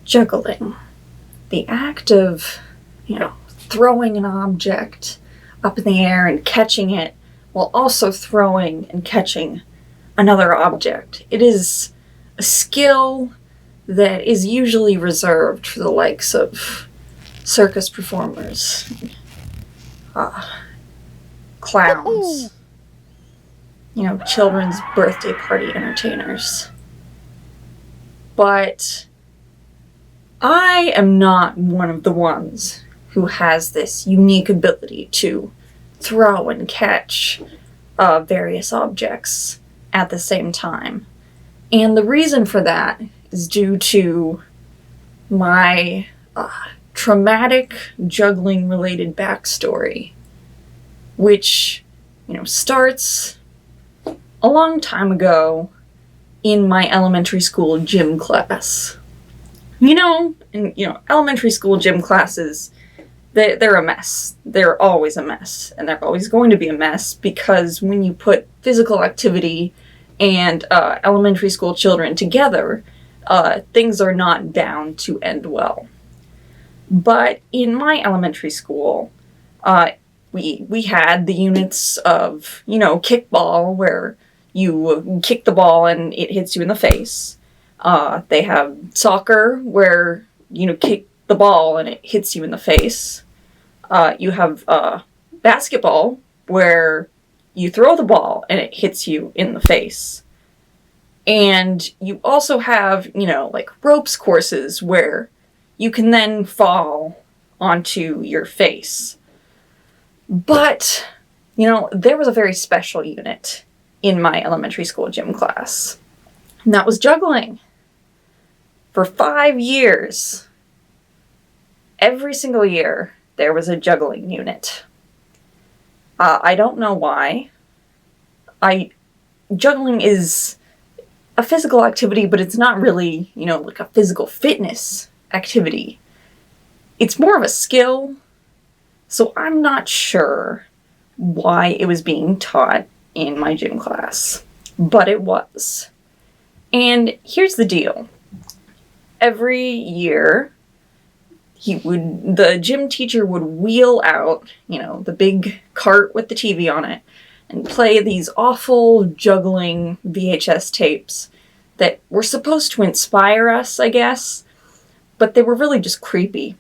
Juggling. The act of, throwing an object up in the air and catching it while also throwing and catching another object. It is a skill that is usually reserved for the likes of circus performers, clowns, children's birthday party entertainers. But I am not one of the ones who has this unique ability to throw and catch various objects at the same time. And the reason for that is due to my traumatic juggling-related backstory, which, starts a long time ago in my elementary school gym class. Elementary school gym classes, they're a mess. They're always a mess. And they're always going to be a mess because when you put physical activity and elementary school children together, things are not bound to end well. But in my elementary school, we had the units of, kickball, where you kick the ball and it hits you in the face. They have soccer, where, kick the ball and it hits you in the face. You have basketball, where you throw the ball and it hits you in the face. And you also have, ropes courses where you can then fall onto your face. But, there was a very special unit in my elementary school gym class. And that was juggling. For 5 years, every single year, there was a juggling unit. I don't know why. Juggling is a physical activity, but it's not really, like a physical fitness activity. It's more of a skill, so I'm not sure why it was being taught in my gym class, but it was. And here's the deal. Every year, the gym teacher would wheel out, the big cart with the TV on it, and play these awful juggling VHS tapes that were supposed to inspire us, I guess, but they were really just creepy.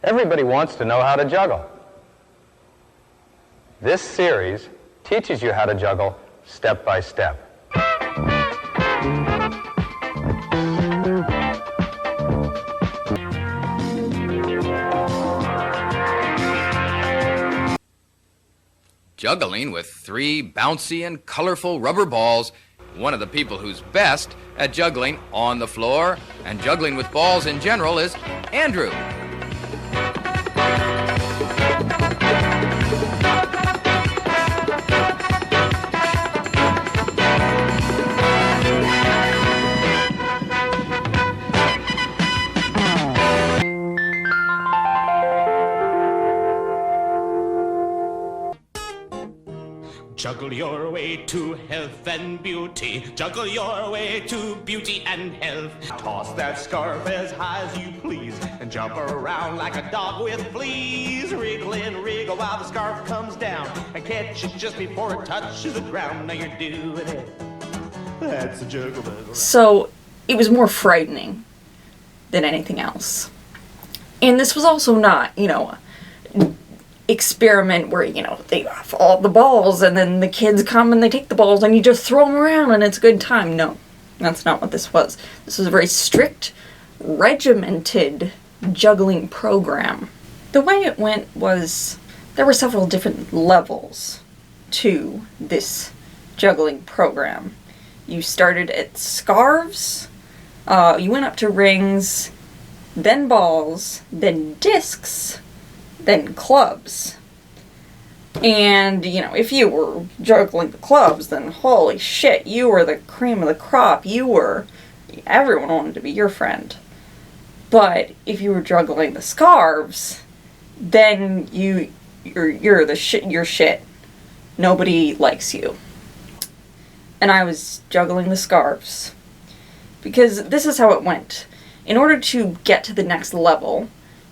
Everybody wants to know how to juggle. This series teaches you how to juggle step by step. Juggling with 3 bouncy and colorful rubber balls. One of the people who's best at juggling on the floor and juggling with balls in general is Andrew. Juggle your way to health and beauty. Juggle your way to beauty and health. Toss that scarf as high as you please and jump around like a dog with fleas. Wriggle and wriggle while the scarf comes down and catch it just before it touches the ground. Now you're doing it. That's a juggle. So it was more frightening than anything else. And this was also not, experiment where, they have all the balls and then the kids come and they take the balls and you just throw them around and it's a good time. No, that's not what this was. This was a very strict, regimented juggling program. The way it went was there were several different levels to this juggling program. You started at scarves, you went up to rings, then balls, then discs, then clubs. And, if you were juggling the clubs, then holy shit, you were the cream of the crop. Everyone wanted to be your friend. But if you were juggling the scarves, then you're you're shit. Nobody likes you. And I was juggling the scarves. Because this is how it went. In order to get to the next level,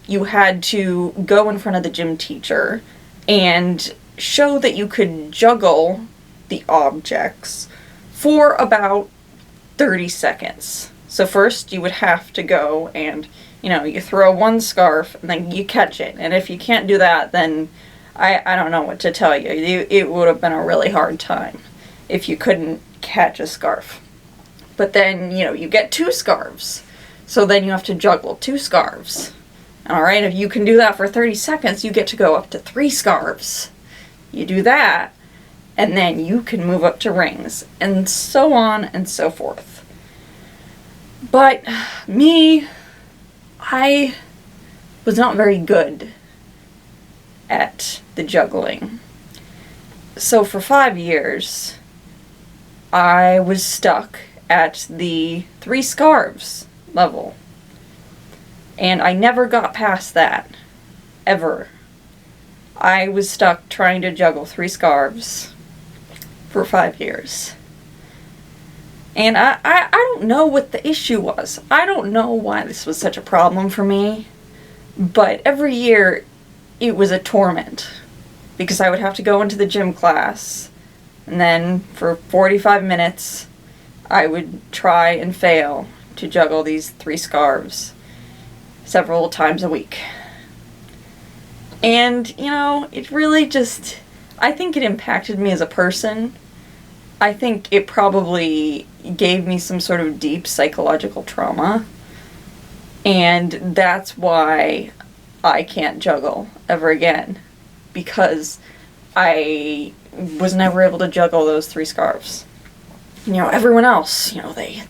you had to go in front of the gym teacher and show that you could juggle the objects for about 30 seconds. So first you would have to go and, you throw one scarf and then you catch it. And if you can't do that, then I don't know what to tell you. It would have been a really hard time if you couldn't catch a scarf. But then, you get 2 scarves. So then you have to juggle 2 scarves. Alright, if you can do that for 30 seconds, you get to go up to 3 scarves. You do that, and then you can move up to rings, and so on and so forth. But me, I was not very good at the juggling. So for 5 years, I was stuck at the 3 scarves level. And I never got past that. Ever. I was stuck trying to juggle 3 scarves for 5 years. And I don't know what the issue was. I don't know why this was such a problem for me. But every year, it was a torment. Because I would have to go into the gym class. And then, for 45 minutes, I would try and fail to juggle these 3 scarves several times a week. And, it really just, I think it impacted me as a person. I think it probably gave me some sort of deep psychological trauma. And that's why I can't juggle ever again. Because I was never able to juggle those 3 scarves. Everyone else,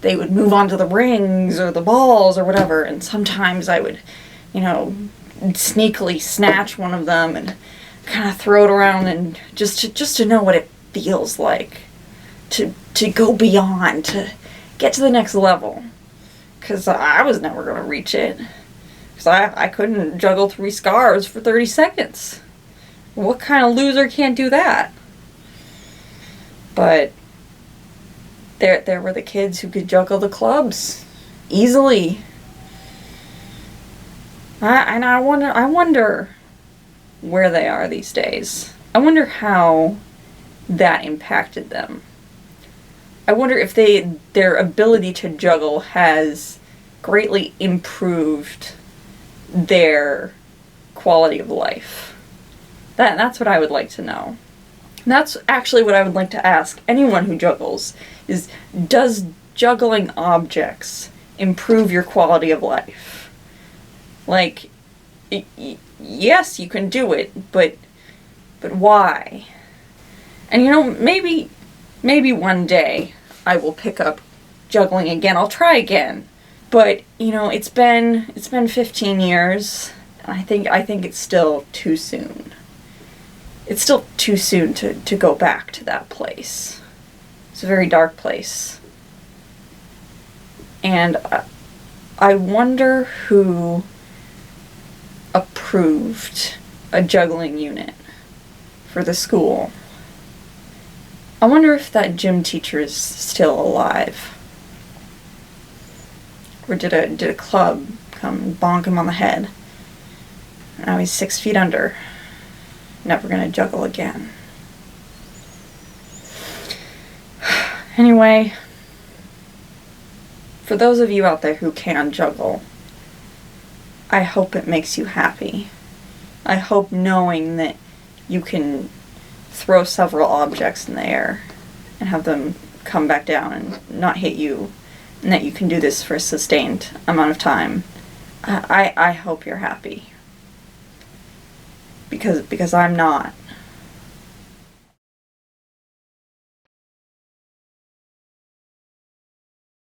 they would move on to the rings or the balls or whatever, and sometimes I would, sneakily snatch one of them and kind of throw it around and just to know what it feels like to go beyond, to get to the next level. Because I was never going to reach it. Because I couldn't juggle 3 scarves for 30 seconds. What kind of loser can't do that? But there were the kids who could juggle the clubs easily. I wonder where they are these days. I wonder how that impacted them. I wonder if their ability to juggle has greatly improved their quality of life. That's what I would like to know. And that's actually what I would like to ask anyone who juggles, is does juggling objects improve your quality of life? Like, yes, you can do it, but why? And maybe one day I will pick up juggling again. I'll try again. But, it's been 15 years, and I think it's still too soon. It's still too soon to go back to that place. It's a very dark place. And I wonder who approved a juggling unit for the school. I wonder if that gym teacher is still alive. Or did a club come and bonk him on the head? Now he's 6 feet under. Never gonna juggle again. Anyway, for those of you out there who can juggle, I hope it makes you happy. I hope knowing that you can throw several objects in the air and have them come back down and not hit you, and that you can do this for a sustained amount of time. I hope you're happy. Because I'm not.